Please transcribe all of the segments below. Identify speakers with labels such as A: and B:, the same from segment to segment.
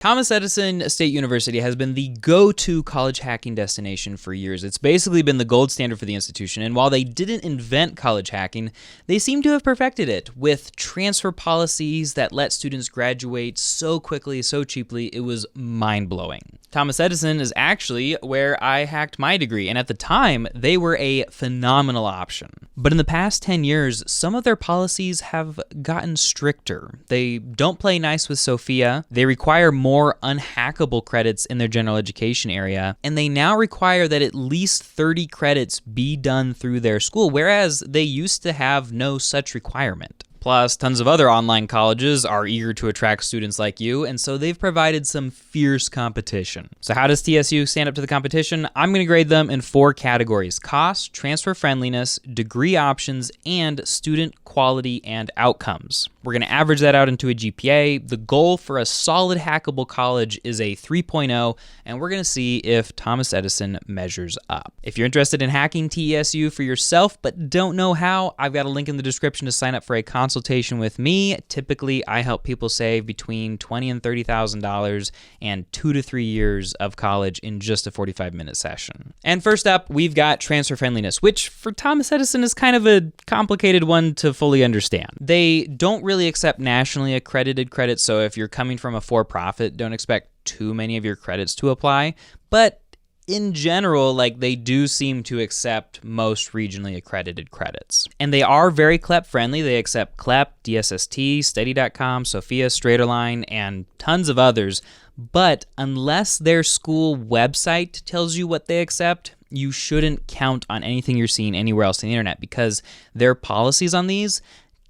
A: Thomas Edison State University has been the go-to college hacking destination for years. It's basically been the gold standard for the institution, and while they didn't invent college hacking, they seem to have perfected it with transfer policies that let students graduate so quickly, so cheaply. It was mind-blowing. Thomas Edison is actually where I hacked my degree, and at the time, they were a phenomenal option. But in the past 10 years, some of their policies have gotten stricter. They don't play nice with Sophia, they require more unhackable credits in their general education area, and they now require that at least 30 credits be done through their school, whereas they used to have no such requirement. Plus, tons of other online colleges are eager to attract students like you, and so they've provided some fierce competition. So how does TSU stand up to the competition? I'm going to grade them in 4 categories: cost, transfer friendliness, degree options, and student quality and outcomes. We're going to average that out into a GPA. The goal for a solid hackable college is a 3.0, and we're going to see if Thomas Edison measures up. If you're interested in hacking TESU for yourself but don't know how, I've got a link in the description to sign up for a consultation with me. Typically, I help people save between $20,000 and $30,000 and 2 to 3 years of college in just a 45-minute session. And first up, we've got transfer friendliness, which for Thomas Edison is kind of a complicated one to fully understand. They don't really accept nationally accredited credits, so if you're coming from a for-profit, don't expect too many of your credits to apply. But in general, they do seem to accept most regionally accredited credits. And they are very CLEP friendly. They accept CLEP, DSST, Study.com, Sophia, Straighterline, and tons of others. But unless their school website tells you what they accept, you shouldn't count on anything you're seeing anywhere else on the internet, because their policies on these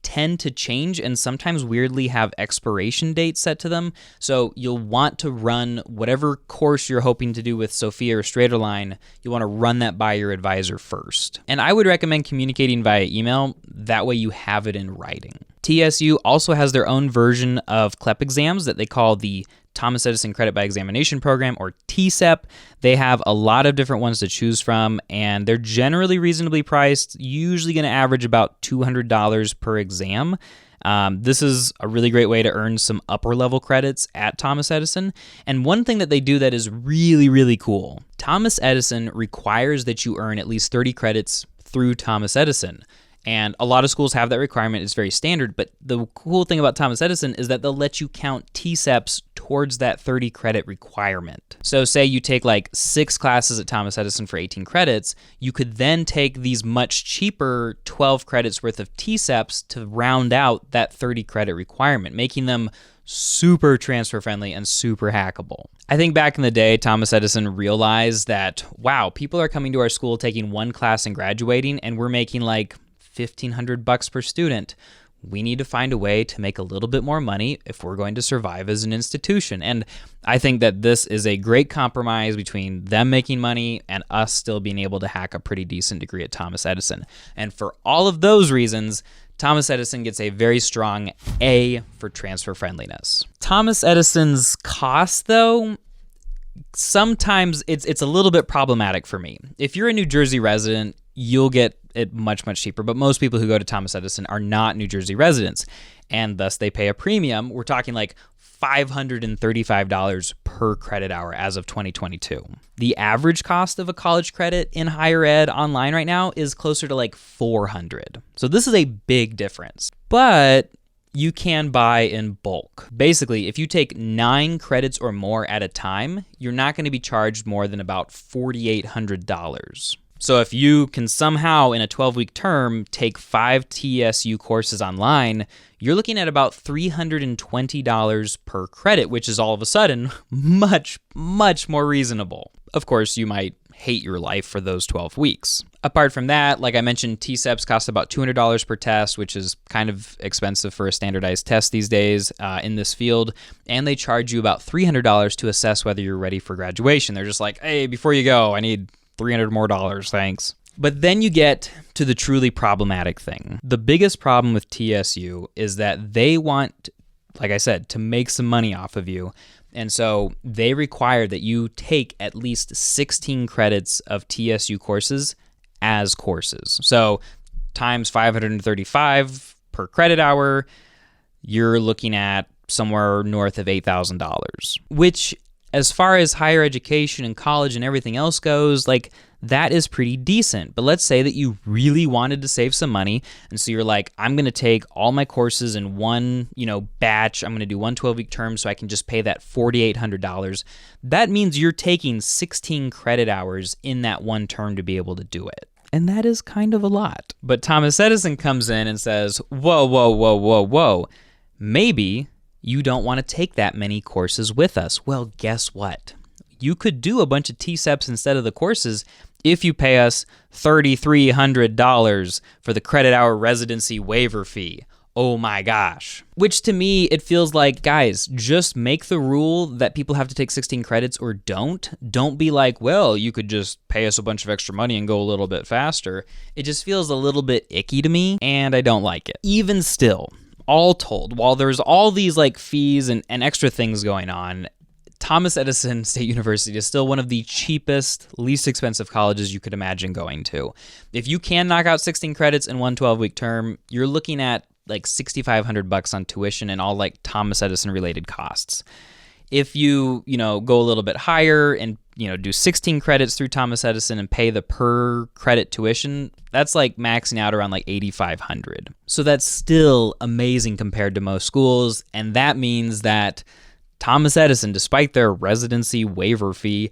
A: tend to change and sometimes weirdly have expiration dates set to them. So you'll want to run whatever course you're hoping to do with Sophia or Straighterline, you want to run that by your advisor first. And I would recommend communicating via email. That way you have it in writing. TSU also has their own version of CLEP exams that they call the Thomas Edison Credit by Examination Program, or TCEP. They have a lot of different ones to choose from, and they're generally reasonably priced, usually going to average about $200 per exam. This is a really great way to earn some upper level credits at Thomas Edison. And one thing that they do that is really, really cool, Thomas Edison requires that you earn at least 30 credits through Thomas Edison. And a lot of schools have that requirement. It's very standard, but the cool thing about Thomas Edison is that they'll let you count TCEPs towards that 30 credit requirement. So say you take 6 classes at Thomas Edison for 18 credits, you could then take these much cheaper 12 credits worth of TCEPs to round out that 30 credit requirement, making them super transfer friendly and super hackable. I think back in the day, Thomas Edison realized that, wow, people are coming to our school taking 1 class and graduating, and we're making $1,500 per student. We need to find a way to make a little bit more money if we're going to survive as an institution. And I think that this is a great compromise between them making money and us still being able to hack a pretty decent degree at Thomas Edison. And for all of those reasons, Thomas Edison gets a very strong A for transfer friendliness. Thomas Edison's cost, though, sometimes it's a little bit problematic for me. If you're a New Jersey resident, you'll get it much, much cheaper. But most people who go to Thomas Edison are not New Jersey residents, and thus they pay a premium. We're talking $535 per credit hour as of 2022. The average cost of a college credit in higher ed online right now is closer to $400. So this is a big difference. But you can buy in bulk. Basically, if you take 9 credits or more at a time, you're not going to be charged more than about $4,800. So if you can somehow in a 12-week term take 5 TSU courses online, you're looking at about $320 per credit, which is all of a sudden much, much more reasonable. Of course, you might hate your life for those 12 weeks. Apart from that, like I mentioned, TCEPs cost about $200 per test, which is kind of expensive for a standardized test these days in this field. And they charge you about $300 to assess whether you're ready for graduation. They're just like, hey, before you go, I need $300 more, thanks. But then you get to the truly problematic thing. The biggest problem with TSU is that they want, like I said, to make some money off of you. And so they require that you take at least 16 credits of TSU courses as courses. So times 535 per credit hour, you're looking at somewhere north of $8,000, which, as far as higher education and college and everything else goes, like, that is pretty decent. But let's say that you really wanted to save some money, and so you're like, I'm going to take all my courses in one, batch. I'm going to do one 12-week term so I can just pay that $4,800. That means you're taking 16 credit hours in that one term to be able to do it. And that is kind of a lot. But Thomas Edison comes in and says, whoa, whoa, whoa, whoa, whoa. Maybe you don't want to take that many courses with us. Well, guess what? You could do a bunch of TSEPs instead of the courses if you pay us $3,300 for the credit hour residency waiver fee. Oh my gosh. Which to me, it feels like, guys, just make the rule that people have to take 16 credits or don't. Don't be like, well, you could just pay us a bunch of extra money and go a little bit faster. It just feels a little bit icky to me, and I don't like it. Even still, all told, while there's all these like fees and extra things going on, Thomas Edison State University is still one of the cheapest, least expensive colleges you could imagine going to. If you can knock out 16 credits in one 12-week term, you're looking at like $6,500 on tuition and all like Thomas Edison related costs. If you, go a little bit higher and, do 16 credits through Thomas Edison and pay the per credit tuition, that's like maxing out around like $8,500. So that's still amazing compared to most schools. And that means that Thomas Edison, despite their residency waiver fee,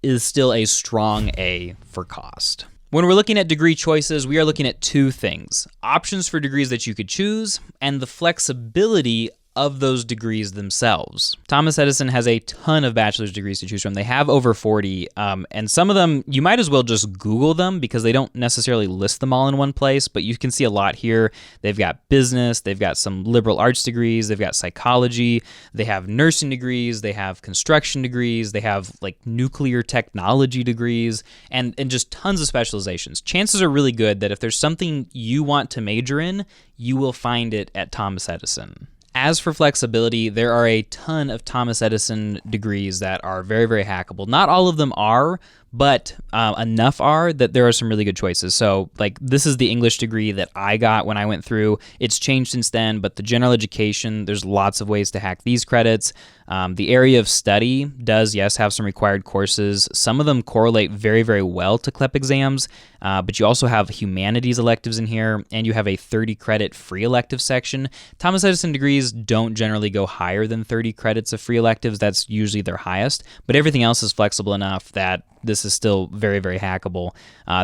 A: is still a strong A for cost. When we're looking at degree choices, we are looking at two things: options for degrees that you could choose and the flexibility of those degrees themselves. Thomas Edison has a ton of bachelor's degrees to choose from. They have over 40, and some of them, you might as well just Google them because they don't necessarily list them all in one place, but you can see a lot here. They've got business, they've got some liberal arts degrees, they've got psychology, they have nursing degrees, they have construction degrees, they have like nuclear technology degrees, and just tons of specializations. Chances are really good that if there's something you want to major in, you will find it at Thomas Edison. As for flexibility, there are a ton of Thomas Edison degrees that are very, very hackable. Not all of them are, but enough are that there are some really good choices. So like this is the English degree that I got when I went through. It's changed since then, but the general education, there's lots of ways to hack these credits. The area of study does, yes, have some required courses. Some of them correlate very, very well to CLEP exams, but you also have humanities electives in here, and you have a 30-credit free elective section. Thomas Edison degrees don't generally go higher than 30 credits of free electives. That's usually their highest, but everything else is flexible enough that this is still very, very hackable.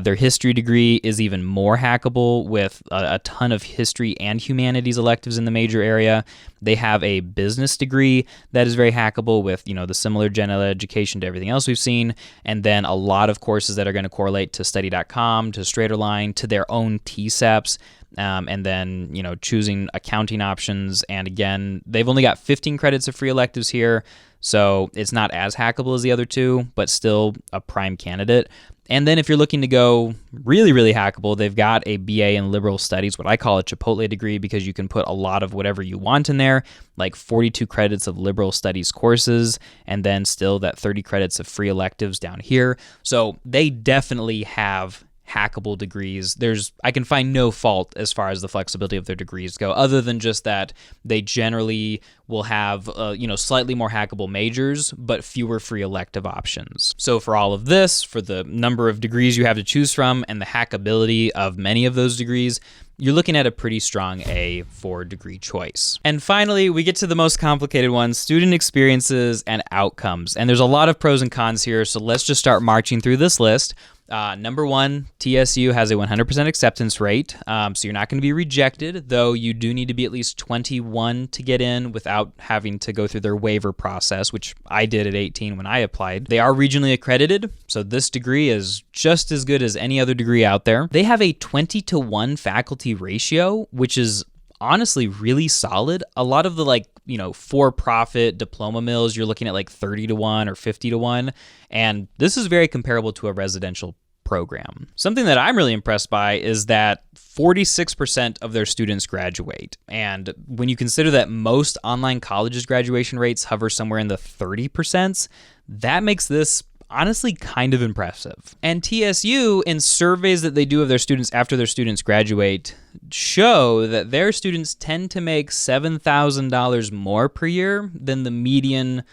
A: Their history degree is even more hackable with a ton of history and humanities electives in the major area. They have a business degree that is very hackable with, the similar general education to everything else we've seen, and then a lot of courses that are going to correlate to study.com, to Straighterline, to their own TSEPs. And then, choosing accounting options. And again, they've only got 15 credits of free electives here, so it's not as hackable as the other two, but still a prime candidate. And then if you're looking to go really, really hackable, they've got a BA in liberal studies, what I call a Chipotle degree, because you can put a lot of whatever you want in there, like 42 credits of liberal studies courses, and then still that 30 credits of free electives down here. So they definitely have hackable degrees. I can find no fault as far as the flexibility of their degrees go, other than just that they generally will have, slightly more hackable majors, but fewer free elective options. So for all of this, for the number of degrees you have to choose from and the hackability of many of those degrees, you're looking at a pretty strong A for degree choice. And finally, we get to the most complicated one, student experiences and outcomes. And there's a lot of pros and cons here, so let's just start marching through this list. Number one, TSU has a 100% acceptance rate, so you're not going to be rejected, though you do need to be at least 21 to get in without having to go through their waiver process, which I did at 18 when I applied. They are regionally accredited, so this degree is just as good as any other degree out there. They have a 20-to-1 faculty ratio, which is honestly really solid. A lot of the for-profit diploma mills, you're looking at like 30-to-1 or 50-to-1, and this is very comparable to a residential program. Something that I'm really impressed by is that 46% of their students graduate. And when you consider that most online colleges graduation rates hover somewhere in the 30%, that makes this honestly kind of impressive. And TSU, in surveys that they do of their students after their students graduate, show that their students tend to make $7,000 more per year than the median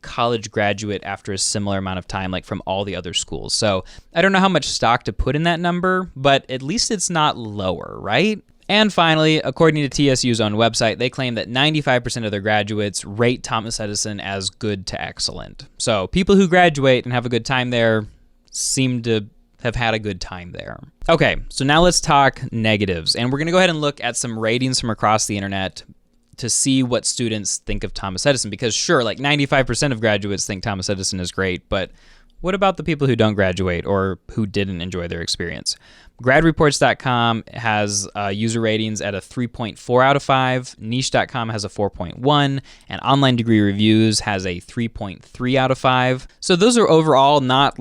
A: college graduate after a similar amount of time, from all the other schools. So I don't know how much stock to put in that number, but at least it's not lower, right? And finally, according to TSU's own website, they claim that 95% of their graduates rate Thomas Edison as good to excellent. So people who graduate and have a good time there seem to have had a good time there. Okay, so now let's talk negatives. And we're going to go ahead and look at some ratings from across the internet to see what students think of Thomas Edison. Because sure, 95% of graduates think Thomas Edison is great, but what about the people who don't graduate or who didn't enjoy their experience? Gradreports.com has user ratings at a 3.4 out of 5. Niche.com has a 4.1. And Online Degree Reviews has a 3.3 out of 5. So those are overall not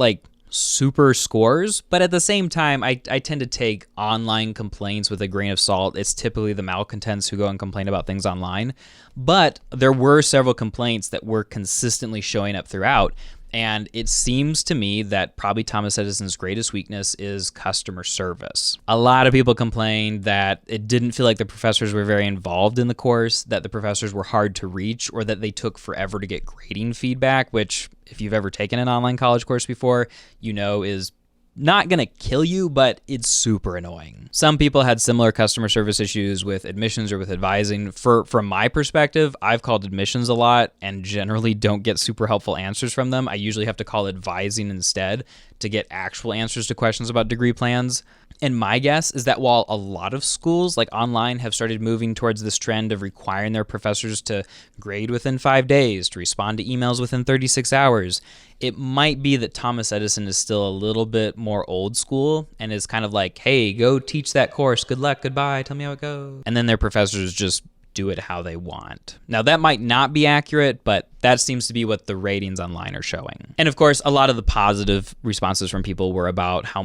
A: super scores, but at the same time, I tend to take online complaints with a grain of salt. It's typically the malcontents who go and complain about things online. But there were several complaints that were consistently showing up throughout. And it seems to me that probably Thomas Edison's greatest weakness is customer service. A lot of people complained that it didn't feel like the professors were very involved in the course, that the professors were hard to reach, or that they took forever to get grading feedback, which if you've ever taken an online college course before, you know is not going to kill you, but it's super annoying. Some people had similar customer service issues with admissions or with advising. From my perspective, I've called admissions a lot and generally don't get super helpful answers from them. I usually have to call advising instead to get actual answers to questions about degree plans. And my guess is that while a lot of schools online have started moving towards this trend of requiring their professors to grade within 5 days, to respond to emails within 36 hours, it might be that Thomas Edison is still a little bit more old school and is kind of hey, go teach that course. Good luck. Goodbye. Tell me how it goes. And then their professors just do it how they want. Now, that might not be accurate, but that seems to be what the ratings online are showing. And of course, a lot of the positive responses from people were about how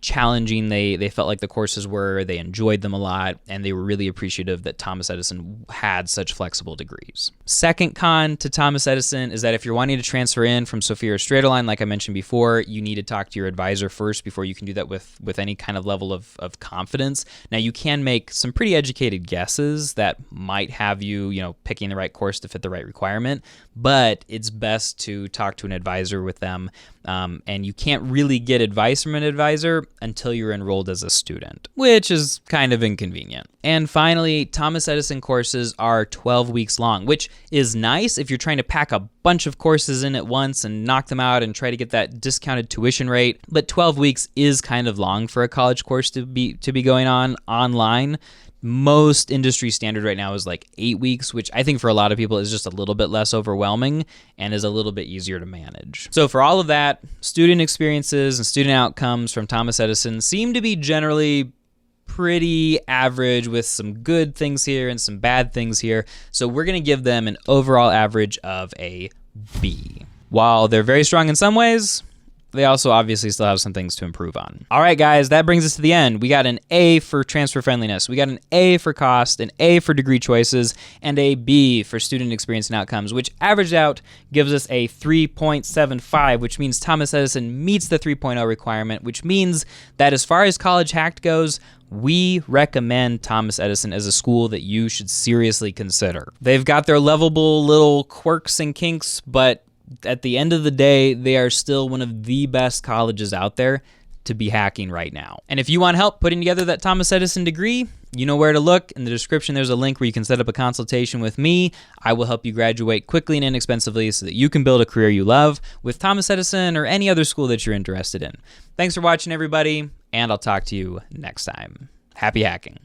A: challenging they felt like the courses were. They enjoyed them a lot, and they were really appreciative that Thomas Edison had such flexible degrees. Second con to Thomas Edison is that if you're wanting to transfer in from Sophia or Straight-A-Line, like I mentioned before, you need to talk to your advisor first before you can do that with any kind of level of confidence. Now, you can make some pretty educated guesses that might have you, picking the right course to fit the right requirement, but it's best to talk to an advisor with them. And you can't really get advice from an advisor until you're enrolled as a student, which is kind of inconvenient. And finally, Thomas Edison courses are 12 weeks long, which is nice if you're trying to pack a bunch of courses in at once and knock them out and try to get that discounted tuition rate. But 12 weeks is kind of long for a college course to be going on online. Most industry standard right now is 8 weeks, which I think for a lot of people is just a little bit less overwhelming and is a little bit easier to manage. So for all of that, student experiences and student outcomes from Thomas Edison seem to be generally pretty average with some good things here and some bad things here. So we're going to give them an overall average of a B. While they're very strong in some ways, they also obviously still have some things to improve on. All right, guys, that brings us to the end. We got an A for transfer friendliness. We got an A for cost, an A for degree choices, and a B for student experience and outcomes, which averaged out gives us a 3.75, which means Thomas Edison meets the 3.0 requirement, which means that as far as College Hacked goes, we recommend Thomas Edison as a school that you should seriously consider. They've got their lovable little quirks and kinks, but at the end of the day, they are still one of the best colleges out there to be hacking right now. And if you want help putting together that Thomas Edison degree, you know where to look. In the description, there's a link where you can set up a consultation with me. I will help you graduate quickly and inexpensively so that you can build a career you love with Thomas Edison or any other school that you're interested in. Thanks for watching, everybody, and I'll talk to you next time. Happy hacking.